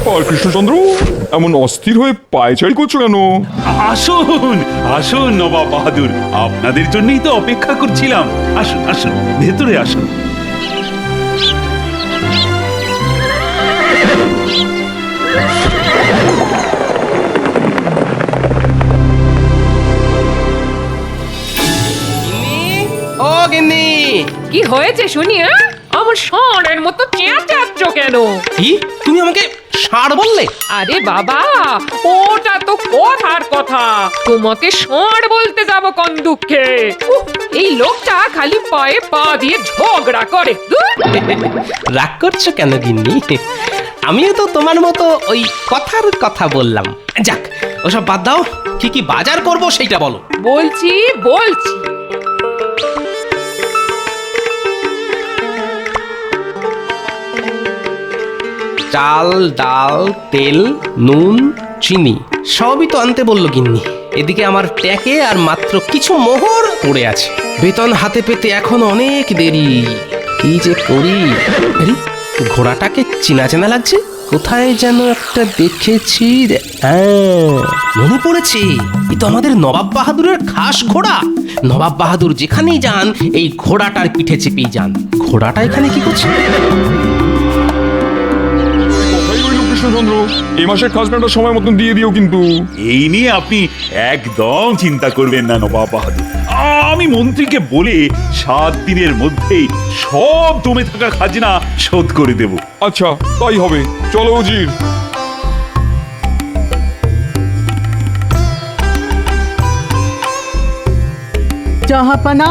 ব্যাপার কৃষ্ণচন্দ্র, এমন অস্থির হয়ে পায়চারি করছো কেন? আসুন আসুন নবাব বাহাদুর, আপনাদের জন্যই তো অপেক্ষা করছিলাম। আসুন আসুন, ভেতরে আসুন। ও গিন্নি, কি হয়েছে শুনি? আমার ষাঁড়ের মতো চেঁচাচ্ছ কেন? কি তুমি আমাকে ষাঁড় বললে? আরে বাবা, ওটা তো কথার কথা। তোমাকে ষাঁড় বলতে যাব কোন দুঃখে? উফ, এই লোকটা খালি পায়ে পা দিয়ে ঝগড়া করে। ধুর! রাগ করছো কেন গিন্নি? আমিও তো তোমার মতো ওই কথার কথা বললাম। যাক, ওসব বাদ দাও, কি কি বাজার করব সেইটা বলো। বলছি বলছি চাল, ডাল, তেল, নুন, চিনি সবই তো আনতে বললো গিন্নি। এদিকে আমার ট্যাকে আর মাত্র কিছু মোহর পড়ে আছে। বেতন হাতে পেতে এখন অনেক দেরি। কি যে করি? আরে, ঘোড়াটাকে চেনা চেনা লাগছে। কোথায় যেন একটা দেখেছি। হ্যাঁ, মনে পড়েছে, এ তো আমাদের নবাব বাহাদুরের খাস ঘোড়া। নবাব বাহাদুর যেখানেই যান এই ঘোড়াটার পিঠে চেপেই যান। ঘোড়াটা এখানে কি করছে? কৃষ্ণচন্দ্র, এই মাসের খাজনাটা সময় মতন দিয়ে দিও কিন্তু। এই নিয়ে আপনি একদম চিন্তা করবেন না নবাব বাহাদুর। আমি মন্ত্রীকে বলে 7 দিনের মধ্যেই সব জমে থাকা খাজনা শোধ করে দেব। আচ্ছা, তাই হবে। চলো উজির। জাহাপানা,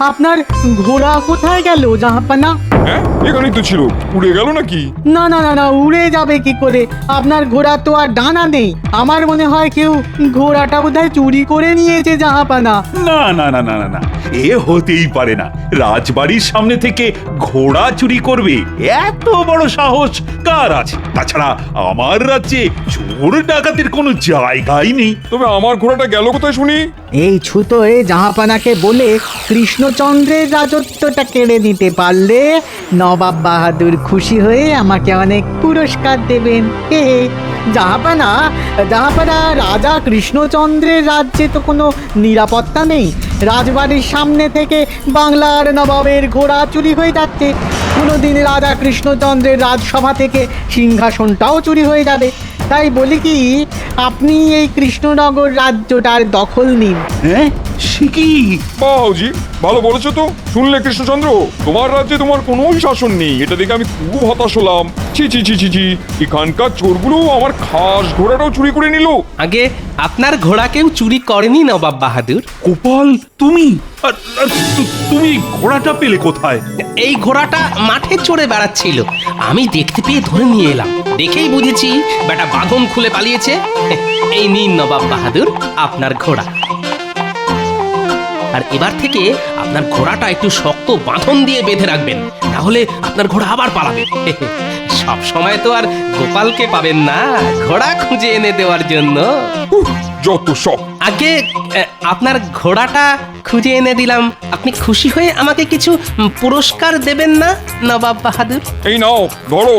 আপনার ঘোড়া কোথায় গেল জাহাপানা? হ্যাঁ, এখানেই তো ছিল। উড়ে গেল নাকি? না না না না, উড়ে যাবে কি করে? আপনার ঘোড়া তো আর ডানা নেই। আমার মনে হয় কেউ ঘোড়াটা বোধহয় চুরি করে নিয়েছে জাহাপানা। না না না না না না, এ হতেই পারে না। রাজবাড়ির সামনে থেকে ঘোড়া চুরি করবে এত বড় সাহস কার আছে? তাছাড়া আমার রাজ্যে চোর ডাকাতের কোনো জায়গাই নেই। তবে আমার ঘোড়াটা গেল কোথায় শুনি? এই ছুতোয় জাহাপানাকে বলে কৃষ্ণচন্দ্রের রাজত্বটা কেড়ে নিতে পারলে নবাব বাহাদুর খুশি হয়ে আমাকে অনেক পুরস্কার দেবেন। হে জাহাপানা, জাহাপানা, রাজা কৃষ্ণচন্দ্রের রাজ্যে তো কোনো নিরাপত্তা নেই। রাজবাড়ির সামনে থেকে বাংলার নবাবের ঘোড়া চুরি হয়ে যাচ্ছে। কোনোদিন রাজা কৃষ্ণচন্দ্রের রাজসভা থেকে সিংহাসনটাও চুরি হয়ে যাবে। তাই বলি কি, আপনি এই কৃষ্ণনগর রাজ্যটার দখল নিন। হ্যাঁ, সে কি? বাহ উজির, ভালো বলেছো তো। শুনলে কৃষ্ণচন্দ্র, তোমার রাজ্যে তোমার কোনো শাসন নেই, এটা দেখে আমি খুব হতাশ হলাম। ছি ছি ছি ছি ছি, এখানকার চোরগুলো আমার খাস ঘোড়াটাও চুরি করে নিল। আগে আপনার ঘোড়া কেউ চুরি করেনি নবাব বাহাদুর। গোপাল, তুমি আর তুমি ঘোড়াটা পেলে কোথায়? এই ঘোড়াটা মাঠে চড়ে বেড়াচ্ছিল, আমি দেখতে পেয়ে ধরে নিয়ে এলাম। দেখেই বুঝেছি বেটা বাঁধন খুলে পালিয়েছে। এই নিন নবাব বাহাদুর আপনার ঘোড়া। আর এবার থেকে আপনার ঘোড়াটা একটু শক্ত বাঁধন দিয়ে বেঁধে রাখবেন, তাহলে আপনার ঘোড়া আবার পালাবে। সব সময় তো আর গোপালকে পাবেন না ঘোড়া খুঁজে এনে দেওয়ার জন্য। যত সব। আগে আপনার ঘোড়াটা খুঁজে এনে দিলাম, আপনি খুশি হয়ে আমাকে কিছু পুরস্কার দেবেন না নবাব বাহাদুর? এই নাও, ধরো।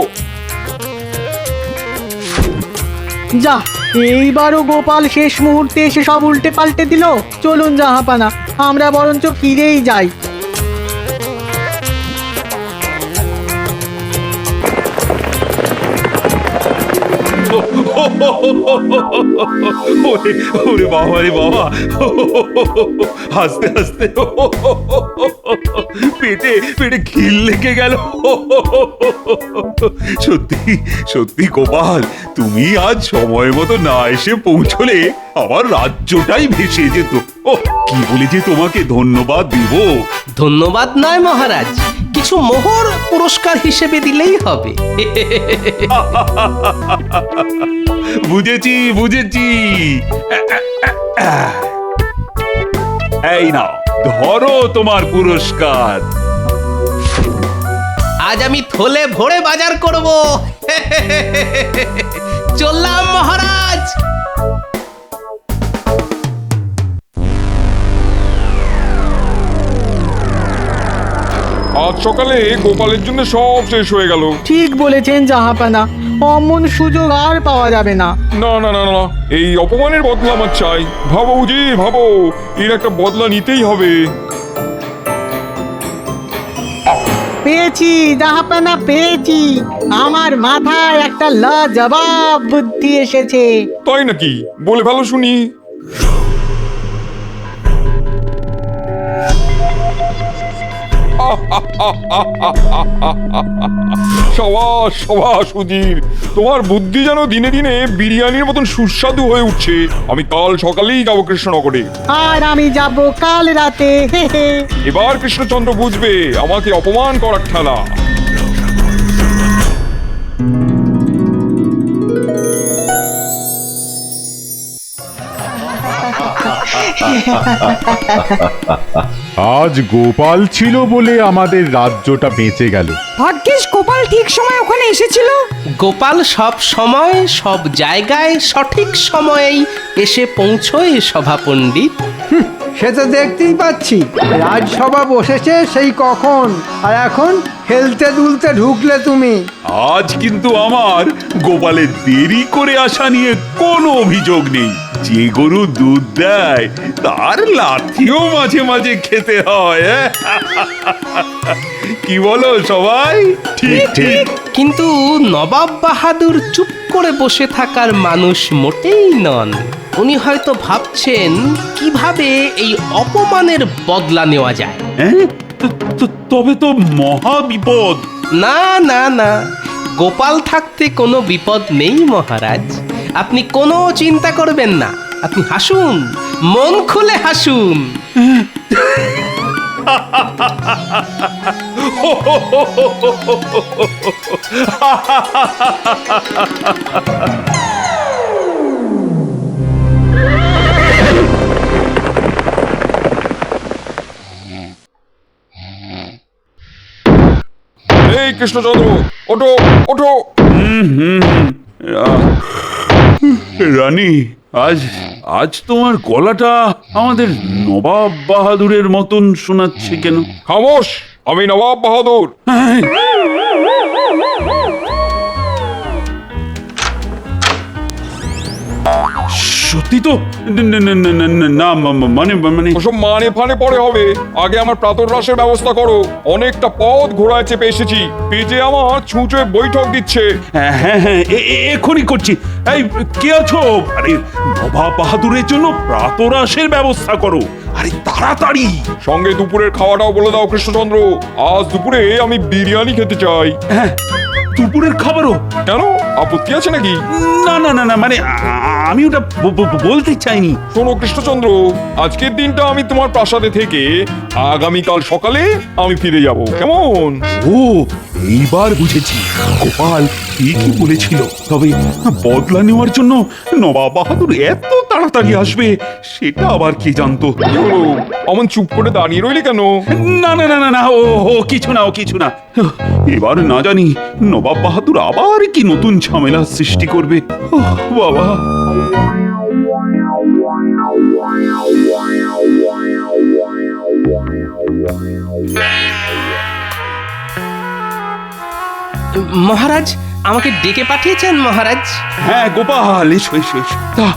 যা, এইবারও গোপাল শেষ মুহূর্তে এসে সব উল্টে পাল্টে দিল। চলুন জাহাপানা, আমরা বরঞ্চ ফিরেই যাই। ওরে ওরে বাবা রে বাবা, হাসতে হাসতে পেটে পেটে খিল লেগে গেল। সত্যি সত্যি গোপাল, তুমি আজ সময় মতো না এসে পৌঁছলে আমার রাজ্যটাই ভেসে যেত। ও, কি বলে যে তোমাকে ধন্যবাদ দিব। ধন্যবাদ নয় মহারাজ, কিছু মোহর পুরস্কার হিসেবে দিলেই হবে। বুঝেছি বুঝেছি। এই নাও, ধরো তোমার পুরস্কার। আজ আমি থলে ভরে বাজার করব। চললাম মহারাজ। আজ সকালে গোপালের জন্য সব শেষ হয়ে গেল। ঠিক বলেছেন জাহাপানা, অমন সুযোগ আর পাওয়া যাবে না। না না না না, এই অপমানের বদলা আমার চাই। ভাবো উজি, ভাবো, এর একটা বদলা নিতেই হবে। পেয়েছি জাহাপানা, পেয়েছি। আমার মাথায় একটা লাজবাব বুদ্ধি এসেছে। তাই নাকি? বলে ভালো শুনি। সাবাস সাবাস উজির, তোমার বুদ্ধি যেন দিনে দিনে বিরিয়ানির মতন সুস্বাদু হয়ে উঠছে। আমি কাল সকালেই যাবো কৃষ্ণনগরে। আর আমি যাব কাল রাতে। হে হে। এবার কৃষ্ণচন্দ্র বুঝবে আমাকে অপমান করার খেলা। আজ গোপাল ছিল বলে আমাদের রাজ্যটা বেঁচে গেল। ভাগ্যিস গোপাল ঠিক সময় ওখানে এসেছিল। গোপাল সব সময় সব জায়গায় সঠিক সময়েই এসে পৌঁছয় সভা পণ্ডিত। সে তো দেখতেই পাচ্ছি, রাজসভা বসেছে সেই কখন, আর এখন খেলতে দুলতে ঢুকলে তুমি। আজ কিন্তু আমার গোপালের দেরি করে আসা নিয়ে কোনো অভিযোগ নেই। যে গরু দুধ দেয় তার লাথিও মাঝে মাঝে খেতে হয়। কি বলো সবাই? ঠিক ঠিক। কিন্তু নবাব বাহাদুর চুপ করে বসে থাকার মানুষ মোটেই নন। উনি হয়তো ভাবছেন কিভাবে এই অপমানের বদলা নেওয়া যায়। হ্যাঁ? তবে তো মহা বিপদ। না না না, গোপাল থাকতে কোনো বিপদ নেই মহারাজ। আপনি কোনো চিন্তা করবেন না, আপনি হাসুন, মন খুলে হাসুন। এই কৃষ্ণচন্দ্র, ওঠো ওঠো। রানী, আজ আজ তোমার গলাটা আমাদের নবাব বাহাদুরের মতন শোনাচ্ছে কেন? খামোশ, আমি নবাব বাহাদুর। সত্যি তো? না মানে মানে ওসব মানে ফানে পরে হবে। আগে আমার প্রাতরাশের ব্যবস্থা করো। অনেকটা পথ ঘোড়ায় চেপে এসেছি, পেটে আমার ছুঁচোয় বৈঠক দিচ্ছে। হ্যাঁ হ্যাঁ হ্যাঁ, এখনই করছি। এই কে আছো? আরে নবাব বাহাদুরের জন্য প্রাতরাশের ব্যবস্থা করো। আরে তাড়াতাড়ি। সঙ্গে দুপুরের খাওয়াটাও বলে দাও কৃষ্ণচন্দ্র। আজ দুপুরে আমি বিরিয়ানি খেতে চাই। হ্যাঁ, দুপুরের খাবারও? কেন, আপত্তি আছে নাকি? না না না না, মানে আমি ওটা বলতে চাইনি। শোনো কৃষ্ণচন্দ্র, আজকের দিনটা আমি তোমার প্রাসাদে থেকে আগামীকাল সকালে আমি ফিরে যাব, কেমন? ও, এইবার বুঝেছি। গোপাল ঠিকই বলেছিল। তবে বদলা নেওয়ার জন্য নবাব বাহাদুর এত তাড়াতাড়ি আসবে সেটা আবার কে জানতো? কি হলো, অমন চুপ করে দাঁড়িয়ে রইলে কেন? না না না না না, ও কিছু না, ও কিছু না। এবার না জানি নবাব বাহাদুর আবার কি নতুন ঝামেলা সৃষ্টি করবে। ওহ, বাবা। মহারাজ, আমাকে ডেকে পাঠিয়েছেন মহারাজ? হ্যাঁ গোপাল, এসো এসো এসো। তা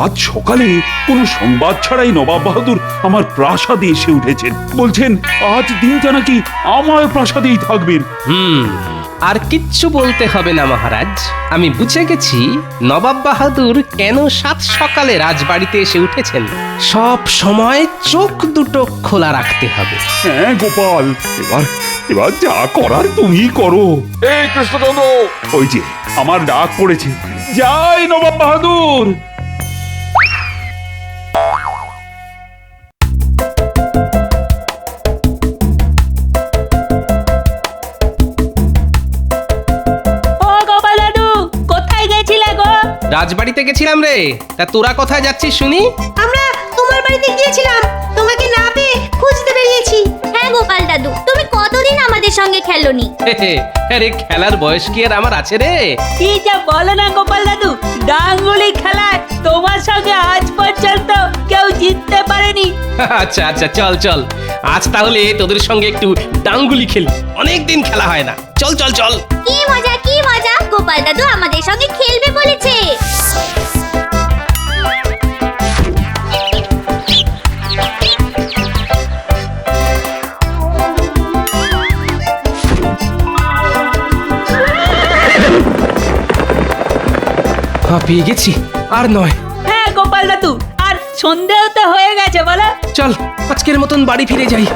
আজ সকালে কোনো সংবাদ ছাড়াই নবাব বাহাদুর আমার প্রাসাদে এসে উঠেছেন। বলছেন আজ দিনটা নাকি আমার প্রাসাদেই থাকবেন। আর কিচ্ছু বলতে হবে না মহারাজ, আমি বুঝে গেছি নবাব বাহাদুর কেন সাত সকালে রাজবাড়িতে এসে উঠেছেন। সব সময় চোখ দুটো খোলা রাখতে হবে। হ্যাঁ গোপাল, এবার এবার যা করার তুমি করো। এই কৃষ্ণচন্দ্র, ওই যে আমার ডাক পড়েছে, যাই নবাব বাহাদুর। রাজবাড়িতে গেছিলাম রে। তা তোরা কোথায় যাচ্ছিস শুনি? আমরা তোমার বাড়িতে গিয়েছিলাম, তোমাকে না পেয়ে খুঁজতে বেরিয়েছি। হ্যাঁ গোপাল দাদু, তুমি কতদিন আমাদের সঙ্গে খেলোনি? আরে খেলার বয়স কি আর আমার আছে রে? কি যা বলো না গোপাল দাদু, ডাঙ্গুলি খেলায় তোমার সঙ্গে আজ পর্যন্ত কেউ জিততে পারেনি। আচ্ছা আচ্ছা, চল চল, আজ তাহলে তোদের সঙ্গে একটু ডাঙ্গুলি খেলি। অনেকদিন খেলা হয় না, চল চল চল। কি মজা কি মজা! রাজা, গোপাল দাদু আমাদের সঙ্গে খেলবে বলেছে। হাঁপিয়ে গেছি, আর নয়। হ্যাঁ গোপাল দাদু, আর সন্দেহ তো হয়ে গেছে বলো। চল আজকের মতন বাড়ি ফিরে যাই।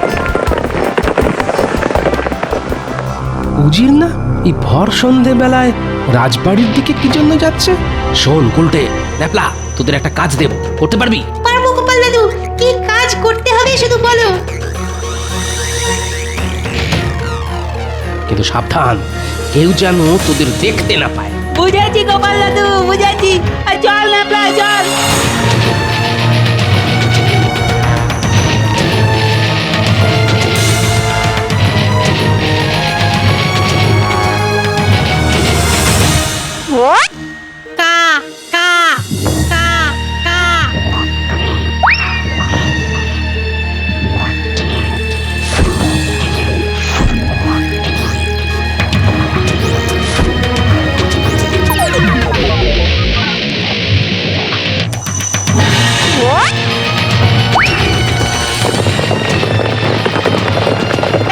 উজির না এই ভর সন্ধে বেলায় রাজবাড়ির দিকে কি জন্য যাচ্ছে? শোন গুলটে, ন্যাপলা, তোদের একটা কাজ দেব, করতে পারবি? পারবো গোপাল দাদু, কি কাজ করতে হবে শুধু বলো। কিন্তু সাবধান, কেউ যেন তোদের দেখতে না পায়। বুঝেছি গোপাল দাদু, বুঝেছি। আর চল ন্যাপলা, চল। কা কা কা কা।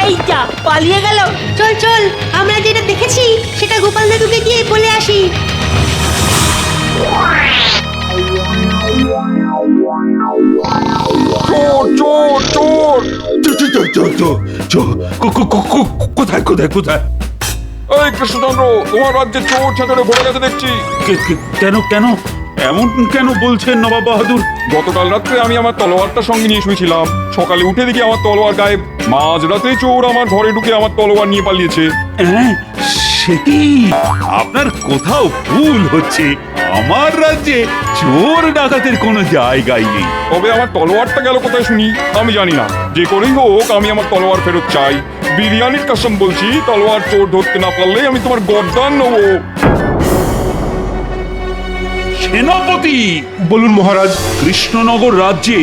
এই যা, পালিয়ে গেল। চল চল, আমরা যেটা দেখেছি সেটা গোপাল দাদুকে গিয়ে বলে আসি। চোর চোর চোর! কোথায় কোথায় কোথায়? এই কৃষ্ণচন্দ্র, তোমার রাজ্যে চোর ছাঁচড়ে ভরে গেছে দেখছি। কেন কেন এমন কেন বলছেন নবাব বাহাদুর? গতকাল রাত্রে আমি আমার তলোয়ারটা সঙ্গে নিয়ে শুয়েছিলাম, সকালে উঠে দেখি আমার তলোয়ার গায়েব। মাঝরাতে চোর আমার ঘরে ঢুকে আমার তলোয়ার নিয়ে পালিয়েছে। হ্যাঁ, সে কি? আপনার কোথাও ভুল হচ্ছে। আমার রাজ্যে চোর ডাকাতের কোনো জায়গাই নেই। তবে আমার তলোয়ারটা গেল কোথায় শুনি? আমি জানি না। যে করেই হোক আমি আমার তলোয়ার ফেরত চাই। বিরিয়ানির কসম বলছি, তলোয়ার চোর ধরতে না পারলে আমি তোমার গর্দান নেবো। সেনাপতি, বলুন মহারাজ। কৃষ্ণনগর রাজ্যে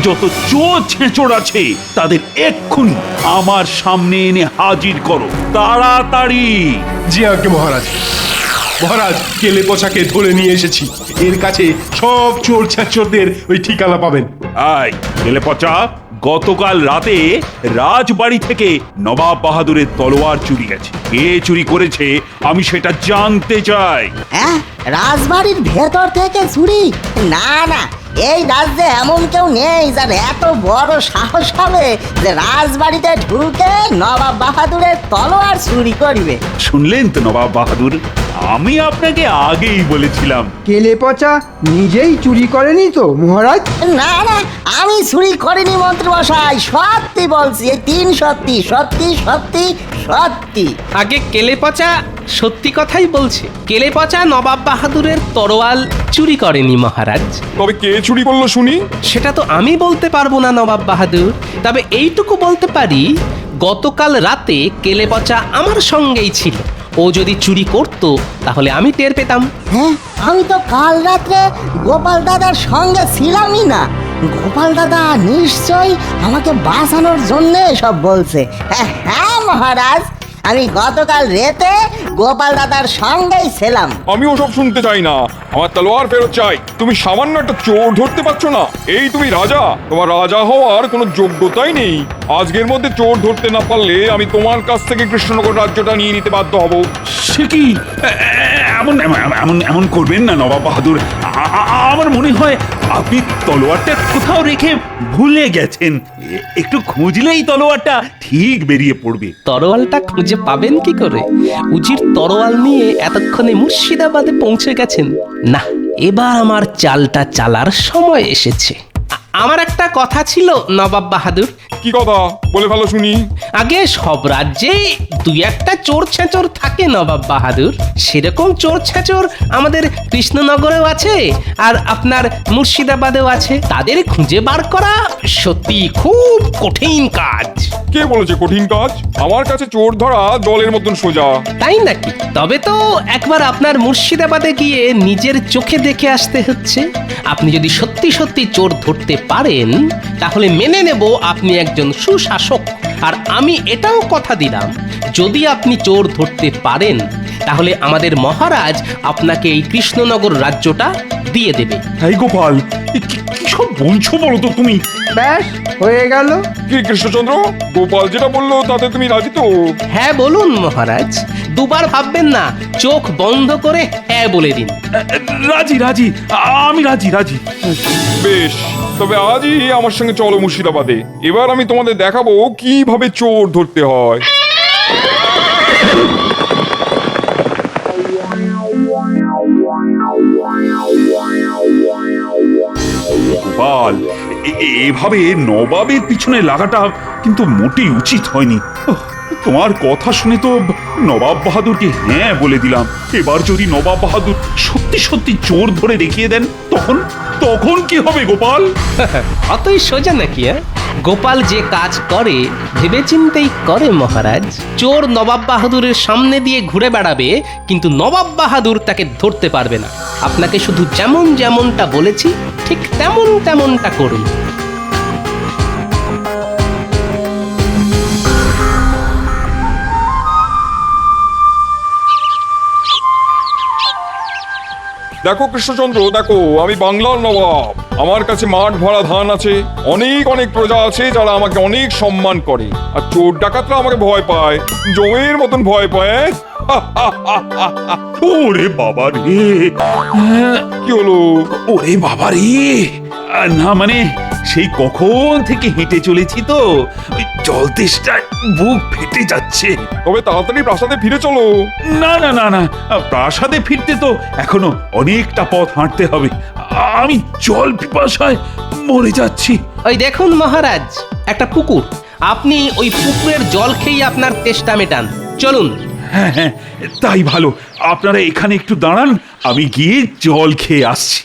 যত চোর ছেঁচড় আছে তাদের এক্ষুনি আমার সামনে এনে হাজির করো, তাড়াতাড়ি। জি আজ্ঞে মহারাজ। মহারাজ, কেলে পচাকে ধরে নিয়ে এসেছি। এর কাছে সব চোর ছেঁচড়দের ওই ঠিকানা পাবেন। আয় গেলে পচা, গতকাল রাতে রাজবাড়ি থেকে নবাব বাহাদুরের তলোয়ার চুরি গেছে। কে চুরি করেছে আমি সেটা জানতে চাই। হ্যাঁ, রাজবাড়ির ভেতর থেকে চুরি? না না, এই রাজ্যে এমন কেউ নেই যার এত বড় সাহস হবে যে রাজবাড়িতে ঢুকে নবাব বাহাদুরের তলোয়ার চুরি করবে। শুনলেন তো নবাব বাহাদুর, আমি আপনাকে আগেই বলেছিলাম। কেলে পচা নিজেই চুরি করেনি তো মহারাজ? না না, আমি চুরি করিনি মন্ত্রীমশাই, সত্যি বলছি। এই 3 সত্যি সত্যি সত্যি সত্যি। আগে কেলে পচা সত্যি কথাই বলছে। কেলে পচা নবাব বাহাদুরের তরোয়াল চুরি করেনি মহারাজ। তবে কে চুরি করলো শুনি? সেটা তো আমি বলতে পারবো না নবাব বাহাদুর, তবে এইটুকু বলতে পারি, গতকাল রাতে কেলে পচা আমার সঙ্গেই ছিল। ও যদি চুরি করত তাহলে আমি টের পেতাম। হ্যাঁ, আমি তো কাল রাত্রে গোপাল দাদার সঙ্গে ছিলামই না। গোপাল দাদা নিশ্চয়ই আমাকে বাঁচানোর জন্য সব বলছে। হ্যাঁ মহারাজ, আমি গতকাল রাতে গোপাল দাদার সঙ্গেই ছিলাম। আমি ওসব শুনতে চাই না, আমার তলোয়ার ফেরত চাই। তুমি সামান্য একটা চোর ধরতে পারছো না? এই তুমি রাজা? তোমার রাজা হওয়ার কোনো যোগ্যতাই নেই। আজকের মধ্যে চোর ধরতে না পারলে আমি তোমার কাছ থেকে কৃষ্ণনগর রাজ্যটা নিয়ে নিতে বাধ্য হব। সে কি? এমন এমন এমন করবেন না নবাব বাহাদুর। আমার মনে হয় আপনি তলোয়ারটা কোথাও রেখে ভুলে গেছেন। একটু খুঁজলেই তলোয়ারটা ঠিক বেরিয়ে পড়বে। তরোয়ালটা খুঁজে পাবেন কি করে? উজির তরোয়াল নিয়ে এতক্ষণে মুর্শিদাবাদে পৌঁছে গেছেন। না, এবার আমার চালটা চালার সময় এসেছে। আমার একটা কথা ছিল নবাব বাহাদুর। কি কথা? বলে ভালো শুনি। আগে সব রাজ্যে দুই একটা চোর ছেঁচড় থাকে নবাব বাহাদুর। সেরকম চোর ছেঁচড় আমাদের কৃষ্ণনগরেও আছে, আর আপনার মুর্শিদাবাদেও আছে। তাদের খুঁজে বার করা সত্যি খুব কঠিন কাজ। কে বলেছে কঠিন কাজ? আমার কাছে চোর ধরা জলের মতন সোজা। তাই নাকি? তবে তো একবার আপনার মুর্শিদাবাদে গিয়ে নিজের চোখে দেখে আসতে হচ্ছে। আপনি যদি সত্যি সত্যি চোর ধরতে পারেন তাহলে মেনে নেব আপনি একজন সুশাসক। আর আমি এটাও কথা দিলাম, যদি আপনি চোর ধরতে পারেন তাহলে আমাদের মহারাজ আপনাকে এই কৃষ্ণনগর রাজ্যটা দিয়ে দেবে। এই গোপাল, কি সব বলছো বলো তো তুমি? ব্যাস হয়ে গেল। কি কৃষ্ণচন্দ্র, গোপাল যেটা বললো তাতে তুমি রাজি তো? হ্যাঁ বলুন মহারাজ, দুবার ভাববেন না, চোখ বন্ধ করে হ্যাঁ বলে দিন। রাজি রাজি, আমি রাজি রাজি। বেশ, তবে আজই আমার সঙ্গে চলো মুর্শিদাবাদে। এবার আমি তোমাদের দেখাবো কিভাবে চোর ধরতে হয়। গোপাল, এভাবে নবাবের পিছনে লাগাটা কিন্তু মোটেই উচিত হয়নি। তোমার কথা শুনে তো নবাব বাহাদুরকে হ্যাঁ বলে দিলাম। এবার যদি নবাব বাহাদুর সত্যি সত্যি চোর ধরে দেখিয়ে দেন, তখন তখন কি হবে গোপাল? অতই সোজা নাকি? গোপাল যে কাজ করে ভেবেচিন্তেই করে মহারাজ। চোর নবাব বাহাদুরের সামনে দিয়ে ঘুরে বেড়াবে, কিন্তু নবাব বাহাদুর তাকে ধরতে পারবে না। আপনাকে শুধু যেমন যেমনটা বলেছি ঠিক তেমন তেমনটা করুন। দেখো কৃষ্ণচন্দ্র, দেখো আমি বাংলার নবাব। আমার কাছে মাঠ ভরা ধান আছে, অনেক অনেক প্রজা আছে যারা আমাকে অনেক সম্মান করে। আর চোর ডাকাতরা আমাকে ভয় পায়, জমের মতন ভয় পায়। ওরে বাবা রে! কি হলো? ওরে বাবা রে! না মানে সেই কখন থেকে হেঁটে চলেছি তো, ওই জল তেষ্টায় বুক ফেটে যাচ্ছে। তবে তাড়াতাড়ি প্রাসাদে ফিরে চলো। না না না না, প্রাসাদে ফিরতে তো এখনো অনেকটা পথ হাঁটতে হবে। আমি জল পিপাসায় মরে যাচ্ছি। ওই দেখুন মহারাজ, একটা পুকুর। আপনি ওই পুকুরের জল খেয়ে আপনার তেষ্টা মেটান। চলুন। হ্যাঁ হ্যাঁ, তাই ভালো। আপনারা এখানে একটু দাঁড়ান, আমি গিয়ে জল খেয়ে আসছি।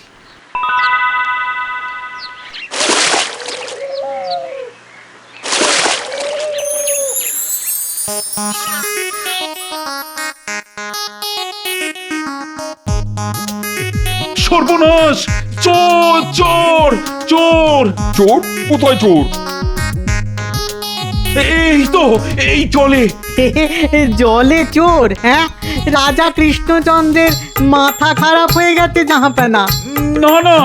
সর্বনাশ! চোর চোর চোর! চোর? কোথায় চোর? এই তো, এই জলে। জলে চোর? হ্যাঁ, রাজা কৃষ্ণচন্দ্রের মাথা খারাপ হয়ে গেছে জাহাপানা। না না,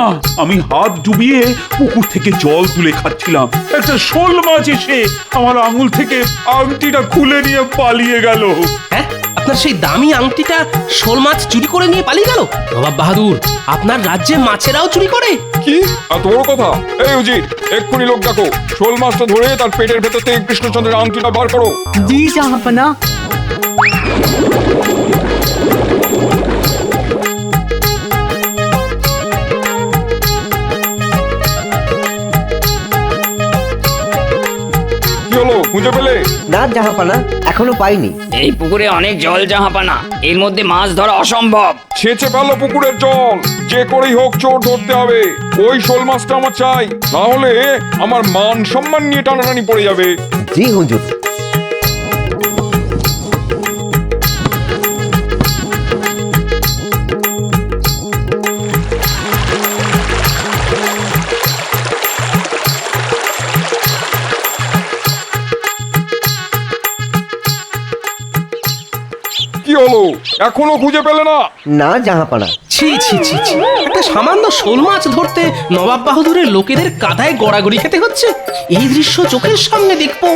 আমি হাত ডুবিয়ে পুকুর থেকে জল তুলে খাচ্ছিলাম, একটা শোল মাছ এসে আমার আঙুল থেকে আংটিটা খুলে নিয়ে পালিয়ে গেল। হ্যাঁ, আপনার সেই দামি আংটিটা শোল মাছ চুরি করে নিয়ে পালিয়ে গেল? নবাব বাহাদুর, আপনার রাজ্যে মাছেরাও চুরি করে? কি এত বড় কথা? এই উজির, এক্ষুনি লোক ডাকো, শোল মাছটা ধরে তার পেটের ভেতর থেকে কৃষ্ণচন্দ্রের আংটিটা বার করো। জি জাহাপানা। কি হলো, খুঁজে পেলে? না জাহাপানা, এখনো পাইনি। এই পুকুরে অনেক জল জাহাপানা, এর মধ্যে মাছ ধরা অসম্ভব। ছেঁচে ফেলো পুকুরের জল, যে করেই হোক চোর ধরতে হবে। ওই শোল মাছটা আমার চাই, না হলে আমার মান সম্মান নিয়ে টানাটানি পড়ে যাবে। জি হুজুর। কি হলো, এখনো খুঁজে পেলে না? না জাহাপানা। ছি ছি ছি ছি, একটা সামান্য শোল মাছ ধরতে নবাব বাহাদুরের লোকেদের কাদায় গড়াগড়ি খেতে হচ্ছে। এই দৃশ্য চোখের সামনে দেখবো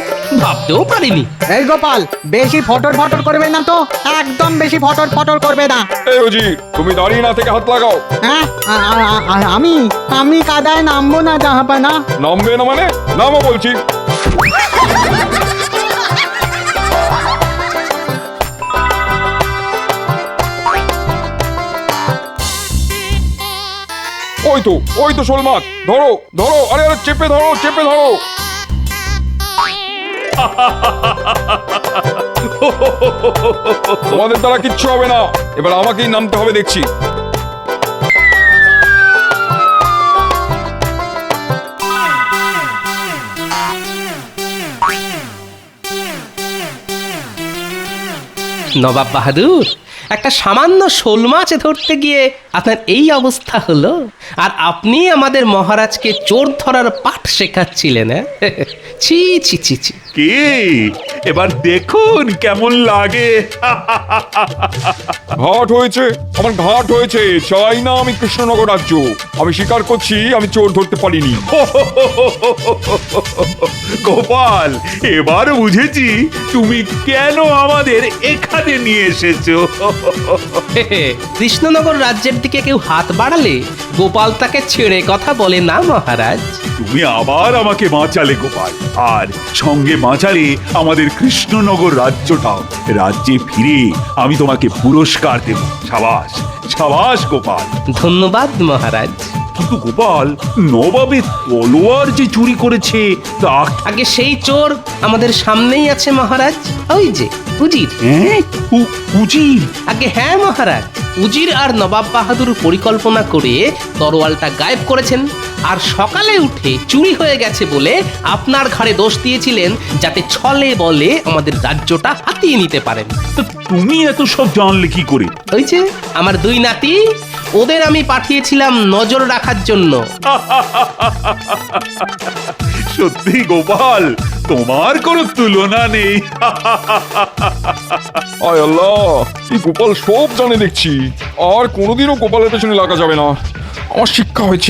ভাবতেও পারিনি। এই গোপাল, বেশি ফটর ফটর করবে না তো, একদম বেশি ফটর ফটর করবে না। এই উজির, তুমি দাঁড়িয়ে না থেকে হাত লাগাও। হ্যাঁ, আমি কাদায় নামবো না জাহাপানা। নামবে না মানে? নামো বলছি। ওই তো শোল মাছ, ধরো ধরো, আরে আরে চেপে ধরো, চেপে ধরো। তোমাদের দ্বারা কিচ্ছু হবে না, এবার আমাকেই নামতে হবে দেখছি। নবাব বাহাদুর, একটা সামান্য শোল মাছ ধরতে গিয়ে আপনার এই অবস্থা হলো, আর আপনি আমাদের মহারাজকে চোর ধরার পাঠ শেখাচ্ছিলেন? ছি ছি ছি ছি। কে এবার দেখুন কেমন লাগে। ঘাট হয়েছে, আমার ঘাট হয়েছে। চাই না আমি কৃষ্ণনগর রাজ্য। আমি স্বীকার করছি আমি চোর ধরতে পারিনি। গোপাল, এবার বুঝেছি তুমি কেন আমাদের এখানে নিয়ে এসেছো। কৃষ্ণনগর রাজ্যের দিকে কেউ হাত বাড়ালে গোপাল তাকে ছেড়ে কথা বলে না মহারাজ। তুমি আবার আমাকে বাঁচালে গোপাল, আর সঙ্গে বাঁচালে আমাদের কৃষ্ণনগর রাজ্যটাও। রাজ্যে ফিরে আমি তোমাকে পুরস্কার দেব। সাবাস সাবাস গোপাল। ধন্যবাদ মহারাজ। কিন্তু গোপাল, নবাবের তলোয়ার যে চুরি করেছে তা আগে সেই চোর আমাদের সামনেই আছে মহারাজ, ওই যে উজির। হ্যাঁ, উজির। আগে হ্যাঁ মহারাজ, উজির আর নবাব বাহাদুর পরিকল্পনা করে তরোয়ালটা গায়েব করেছেন, আর সকালে উঠে চুরি হয়ে গেছে বলে আপনার ঘাড়ে দোষ দিয়েছিলেন, যাতে ছলে বলে আমাদের রাজ্যটা হাতিয়ে নিতে পারেন। তা তুমি এত সব জানলে কি করে? ওই যে আমার দুই নাতি, ওদের আমি পাঠিয়েছিলাম নজর রাখার জন্য। সত্যি গোপাল, তোমার কোনো তুলনা নেই। আয় আল্লাহ, এই গোপাল সব জানে দেখছি। আর কোনোদিনও গোপালের পেছনে লাগা যাবে না। আমার শিক্ষা হয়েছে।